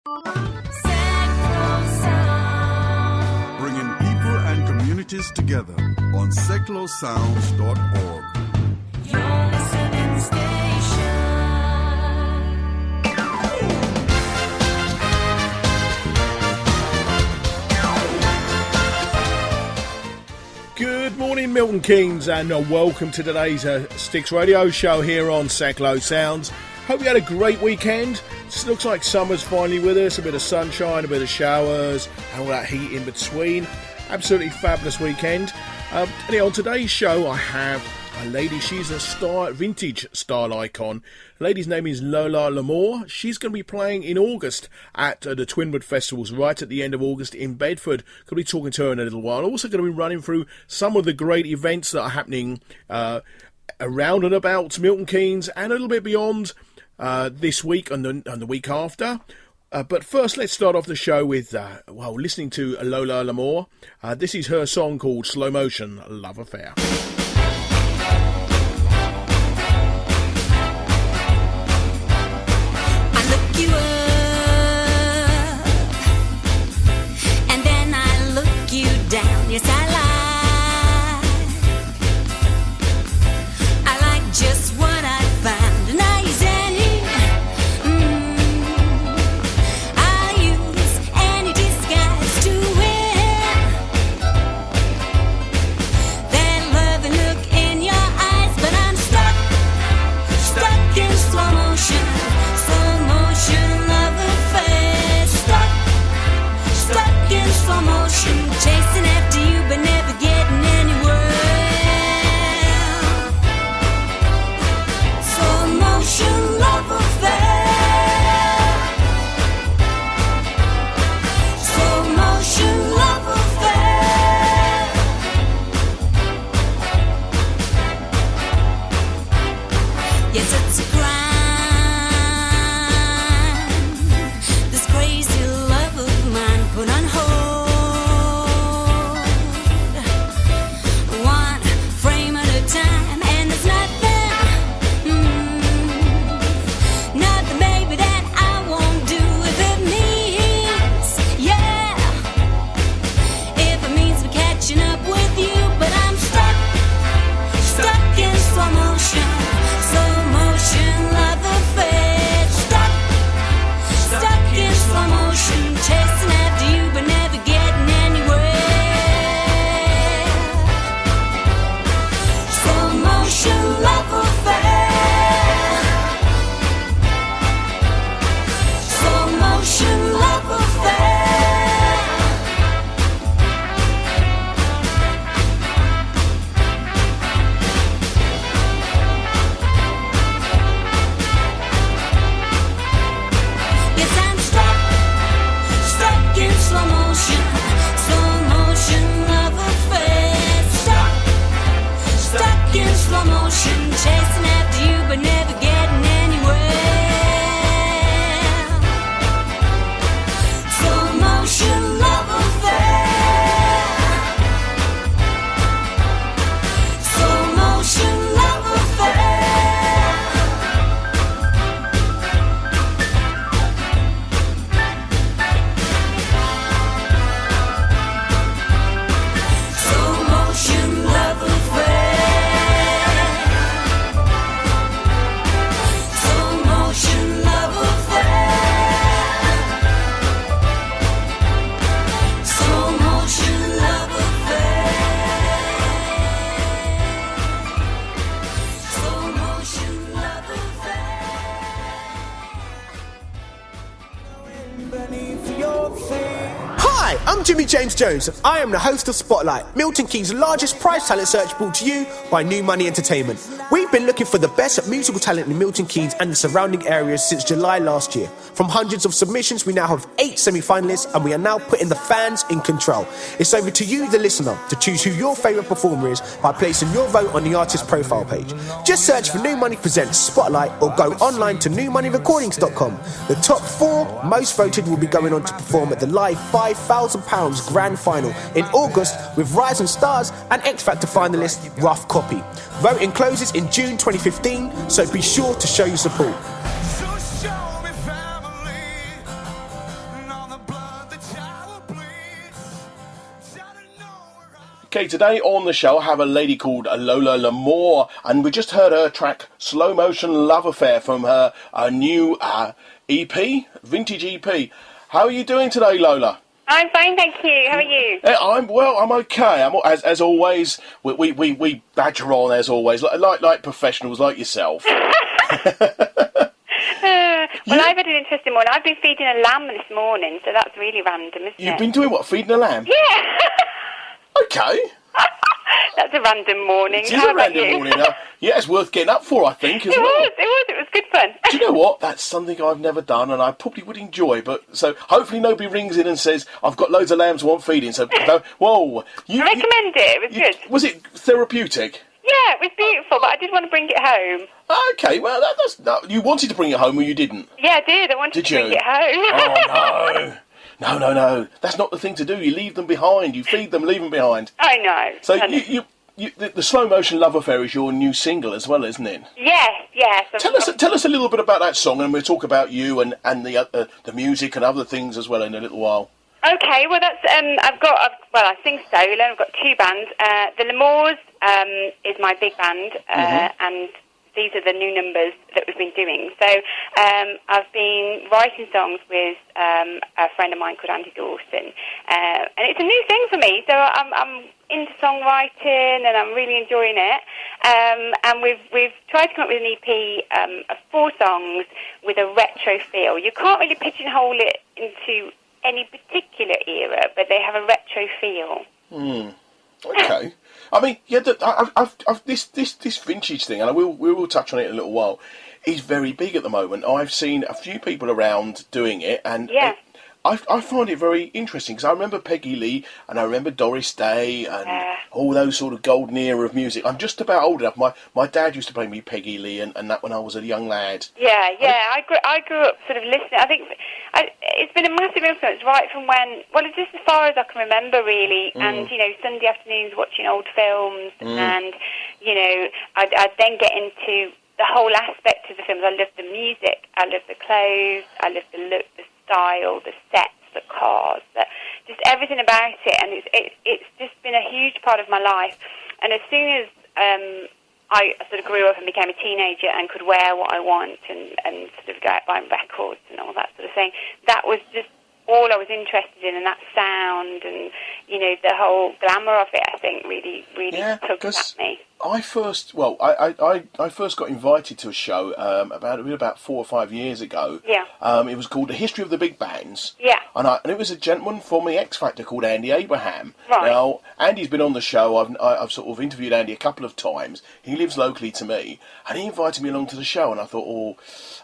Bringing people and communities together on seclosounds.org. Your listening station. Good morning, Milton Keynes, and welcome to today's Sticks Radio Show here on Seclo Sounds. Hope you had a great weekend. It looks like summer's finally with us, a bit of sunshine, a bit of showers, and all that heat in between. Absolutely fabulous weekend. Anyway, on today's show, I have a lady. She's a vintage style icon. The lady's name is Lola Lamour. She's going to be playing in August at the Twinwood Festivals, right at the end of August in Bedford. Going to be talking to her in a little while. Also going to be running through some of the great events that are happening around and about Milton Keynes and a little bit beyond this week and the week after. But first, let's start off the show with, listening to Lola Lamour. This is her song called Slow Motion Love Affair. I look you up, and then I look you down. Yes, I like just what I found. Now you're standing. I use any disguise to win. That loving look in your eyes, but I'm stuck in slow motion love affair. Stuck in slow motion, chasing after you, but never getting anywhere. Slow motion love affair. Slow motion love affair. Yes, it's a crime. This crazy love of mine put on hold. One frame at a time, and there's nothing, baby, that I won't do if it means, if it means we're catching up with you. But I'm stuck in slow motion love affair. Stuck in slow motion, chasing after you, but never getting anywhere. Slow motion love affair. Slow motion love affair. Yes, I'm stuck in slow motion love affair. Stuck in slow motion, chasing after you, but never getting anywhere. Slow motion love affair. Slow motion love affair. Slow motion love affair. Slow motion love affair. Slow motion love affair. Slow motion love affair. Hi, I'm Jimmy James Jones. I am the host of Spotlight, Milton Keynes' largest prize talent search brought to you by New Money Entertainment. We've been looking for the best musical talent in Milton Keynes and the surrounding areas since July last year. From hundreds of submissions, we now have 8 semi-finalists, and we are now putting the fans in control. It's over to you, the listener, to choose who your favourite performer is by placing your vote on the artist profile page. Just search for New Money Presents Spotlight or go online to newmoneyrecordings.com. The top 4 most voted will be going on to perform at the live £5,000 grand final in August with Rising Stars and X Factor finalist Rough Copy. Voting closes in June 2015, so be sure to show your support. Okay, today on the show I have a lady called Lola Lamour, and we just heard her track Slow Motion Love Affair from her new EP, vintage EP. How are you doing today, Lola? I'm fine, thank you. How are you? I'm okay. As always, we badger on as always, like professionals like yourself. Well, I've had an interesting morning. I've been feeding a lamb this morning, so that's really random, isn't it? You've been doing what? Feeding a lamb? Yeah. Okay. That's a random morning. It is a random morning. Yeah, it's worth getting up for, I think, as well. It was good fun. Do you know what? That's something I've never done, and I probably would enjoy. But so hopefully nobody rings in and says I've got loads of lambs I want feeding. So whoa, I recommend it. It was good. Was it therapeutic? Yeah, it was beautiful, but I did want to bring it home. Okay, well you wanted to bring it home, or you didn't? Yeah, I did. I wanted to bring it home. Oh no! That's not the thing to do. You leave them behind. You feed them, leave them behind. I know. So the Slow Motion Love Affair is your new single as well, isn't it? Yes. Tell us a little bit about that song, and we'll talk about you and the music and other things as well in a little while. Okay, well that's I sing solo. I've got two bands. The Lamours is my big band, and these are the new numbers that we've been doing. So I've been writing songs with a friend of mine called Andy Dawson, and it's a new thing for me. So I'm into songwriting, and I'm really enjoying it. And we've tried to come up with an EP of 4 songs with a retro feel. You can't really pigeonhole it into any particular era, but they have a retro feel. Okay. I mean, yeah, this vintage thing, and we will touch on it in a little while, is very big at the moment. I've seen a few people around doing it, and I find it very interesting, because I remember Peggy Lee, and I remember Doris Day, and all those sort of golden era of music. I'm just about old enough. My dad used to play me Peggy Lee, and that when I was a young lad. Yeah. I grew up sort of listening. I think it's been a massive influence right from when, it's just as far as I can remember, really. And, Sunday afternoons watching old films, and, I'd then get into the whole aspect of the films. I love the music, I love the clothes, I love the look, the style, the sets, the cars, just everything about it, and it's just been a huge part of my life. And as soon as I sort of grew up and became a teenager and could wear what I want and sort of go out buying records and all that sort of thing, that was just all I was interested in, and that sound and the whole glamour of it, I think, really tugged at me. I first got invited to a show about 4 or 5 years ago. Yeah. It was called The History of the Big Bands. Yeah. And it was a gentleman from the X Factor called Andy Abraham. Right. Now, Andy's been on the show. I've sort of interviewed Andy a couple of times. He lives locally to me, and he invited me along to the show. And I thought,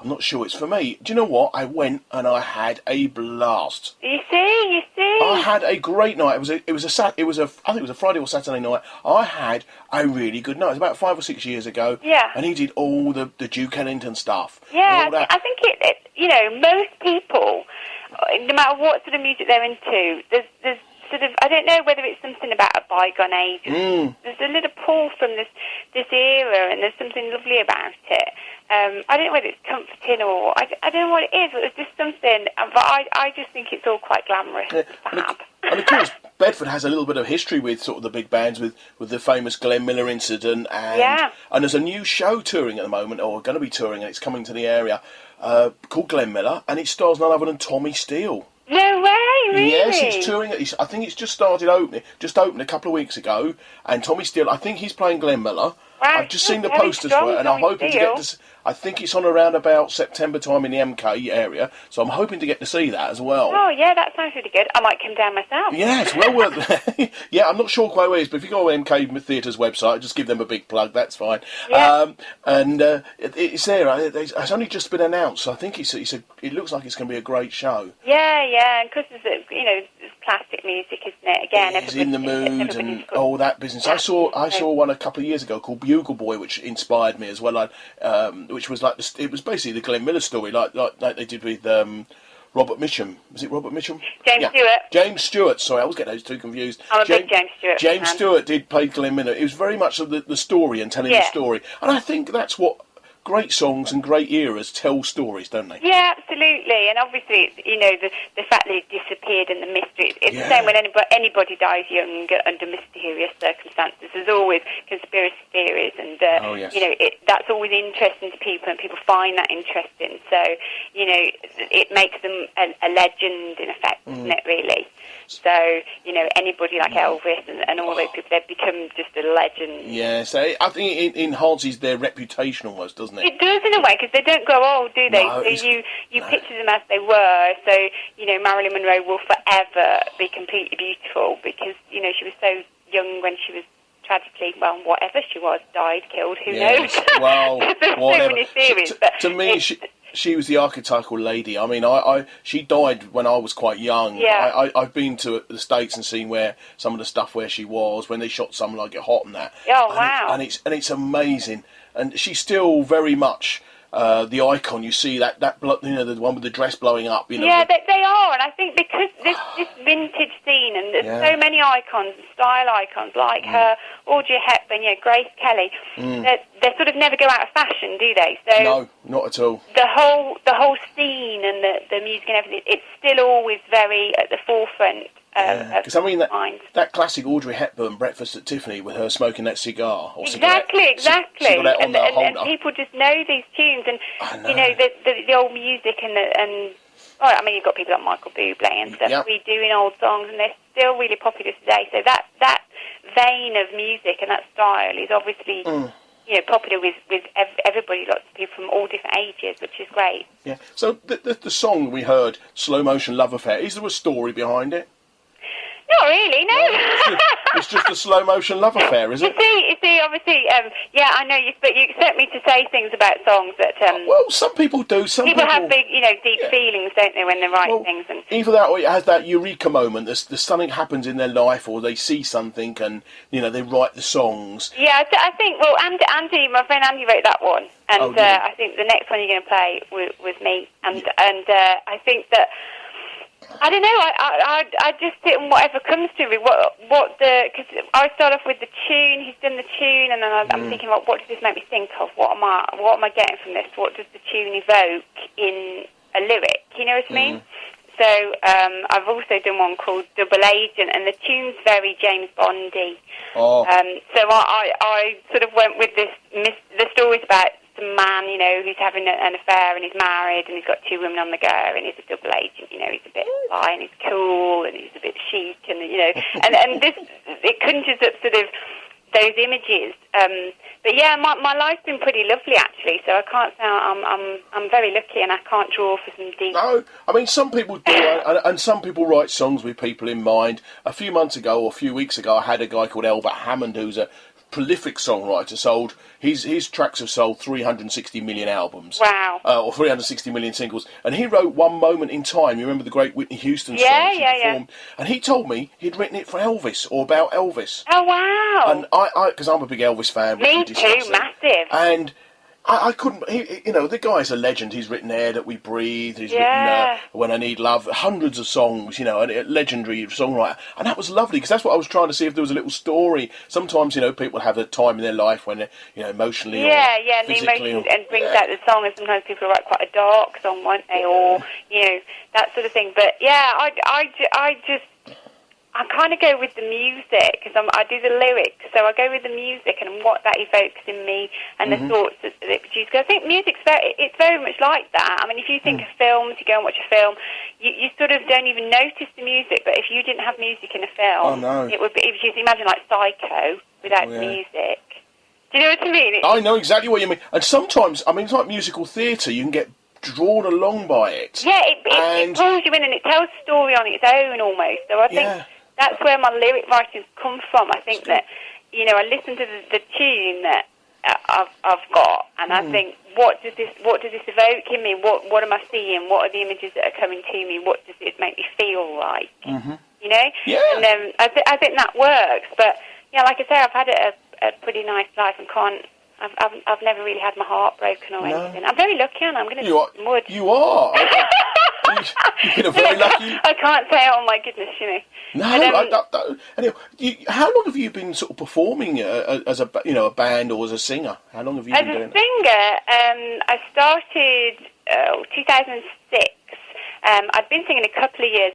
I'm not sure it's for me. Do you know what? I went and I had a blast. You see. I had a great night. It was a Friday or Saturday night. I had a really good night. It was about 5 or 6 years ago. Yeah. And he did all the Duke Ellington stuff. Yeah, I think most people, no matter what sort of music they're into, there's sort of, I don't know whether it's something about a bygone age. There's a little pull from this era, and there's something lovely about it. I don't know whether it's comforting or I don't know what it is, but it's just something. But I just think it's all quite glamorous and fab. And of course, Bedford has a little bit of history with sort of the big bands, with the famous Glenn Miller incident, and there's a new show touring at the moment, or going to be touring, and it's coming to the area, called Glenn Miller, and it stars none other than Tommy Steele. No way, really? Yes, it's touring. I think it's just opened a couple of weeks ago, and Tommy Steele, I think he's playing Glenn Miller. Wow, I've just seen the posters for it, and I'm hoping to get to. I think it's on around about September time in the MK area, so I'm hoping to get to see that as well. Oh, yeah, that sounds really good. I might come down myself. Yeah, it's well worth it. Yeah, I'm not sure quite where it is, but if you go on MK Theatre's website, just give them a big plug, that's fine. Yeah. It's there. It's only just been announced, so I think it looks like it's going to be a great show. Yeah, and because there's classic music, isn't it? Again, it's in the mood and all that business. I saw one a couple of years ago called Bugle Boy, which inspired me as well. Which was it was basically the Glenn Miller story, like they did with Robert Mitchum. Was it Robert Mitchum? James Stewart. Sorry, I always get those two confused. I'm a big James Stewart fan. James Stewart did play Glenn Miller. It was very much of the story and telling the story, and I think that's what great songs and great eras tell stories, don't they? Yeah, absolutely. And obviously, it's, the fact that it disappeared and the mystery. It's the same when anybody dies young under mysterious circumstances. There's always conspiracy theories, and that's always interesting to people, and people find that interesting. So, it makes them a legend in effect, isn't it? Really. So, anybody like Elvis and all those people, they've become just a legend. Yeah, so I think it enhances their reputation almost, doesn't it? It does in a way, because they don't grow old, do they? No, so you picture them as they were. So, Marilyn Monroe will forever be completely beautiful because, she was so young when she was tragically, whatever she was, died, killed, who knows? Well, there's so many theories. To me, she was the archetypal lady. I mean, she died when I was quite young. Yeah. I've been to the States and seen where some of the stuff where she was when they shot Something Like It Hot and that. Oh, wow! And it's amazing. And she's still very much the icon. You see that the one with the dress blowing up. Yeah, they are, and I think because this vintage scene, and there's so many icons, style icons like her, Audrey Hepburn, Grace Kelly. They sort of never go out of fashion, do they? So no, not at all. The whole scene and the music and everything, it's still always very at the forefront. Because that classic Audrey Hepburn Breakfast at Tiffany with her smoking that cigar. Or exactly. Cigarette on and people just know these tunes, and the old music you've got people like Michael Bublé and stuff redoing old songs, and they're still really popular today. So that vein of music and that style is obviously popular with everybody, lots of people from all different ages, which is great. Yeah. So the song we heard, Slow Motion Love Affair, is there a story behind it? Not really, no. It's just a slow motion love affair, is it? You see, obviously, I know but you expect me to say things about songs that... well, some people do. Some people have big, deep feelings, don't they, when they write things. And either that or it has that eureka moment. There's something happens in their life, or they see something and, they write the songs. Yeah, I think, Andy, my friend Andy wrote that one. And I think the next one you're going to play was me. And I think that... I don't know. I just sit and whatever comes to me. Because I start off with the tune. He's done the tune, and then I'm thinking, what does this make me think of? What am I getting from this? What does the tune evoke in a lyric? You know what I mean? So I've also done one called Double Agent, and the tune's very James Bondy. Oh. So I sort of went with the story's about some man, who's having an affair and he's married and he's got 2 women on the go and he's a double agent, he's a bit fly and he's cool and he's a bit chic and, and this, it conjures up sort of those images. But yeah, my life's been pretty lovely actually, so I can't say I'm very lucky and I can't draw for some deep... No, I mean, some people do, and some people write songs with people in mind. A few months ago or a few weeks ago, I had a guy called Albert Hammond who's a prolific songwriter. His tracks have sold 360 million albums. Wow. Or 360 million singles. And he wrote One Moment in Time. You remember the great Whitney Houston song? Yeah. And he told me he'd written it for Elvis, or about Elvis. Oh, wow. And because I'm a big Elvis fan. Me too, massive. And I couldn't, the guy's a legend. He's written Air That We Breathe, he's written When I Need Love, hundreds of songs, and a legendary songwriter. And that was lovely, because that's what I was trying to see if there was a little story. Sometimes, people have a time in their life when they're, emotionally or and the physically. emotion and brings out the song, and sometimes people write quite a dark song, won't they, or, that sort of thing. But, yeah, I kind of go with the music, because I do the lyrics, so I go with the music and what that evokes in me and the thoughts that it produces. Because I think music's it's very much like that. I mean, if you think of films, you go and watch a film, you sort of don't even notice the music, but if you didn't have music in a film, it would just imagine like Psycho without music. Do you know what I mean? I know exactly what you mean. And sometimes, I mean, it's like musical theatre, you can get drawn along by it. Yeah, it pulls you in and it tells a story on its own almost. So I think... That's where my lyric writing's come from. I think that, I listen to the tune that I've got, and I think, what does this evoke in me? What am I seeing? What are the images that are coming to me? What does it make me feel like? Yeah. And I think that works. But yeah, like I say, I've had a pretty nice life and I've never really had my heart broken or anything. I'm very lucky, and I'm going to do some wood. You are. You've been a very lucky... I can't say, oh my goodness, you know. No, anyway, how long have you been sort of performing as a band or as a singer? How long have you been doing that? As a singer, I started 2006. I'd been singing a couple of years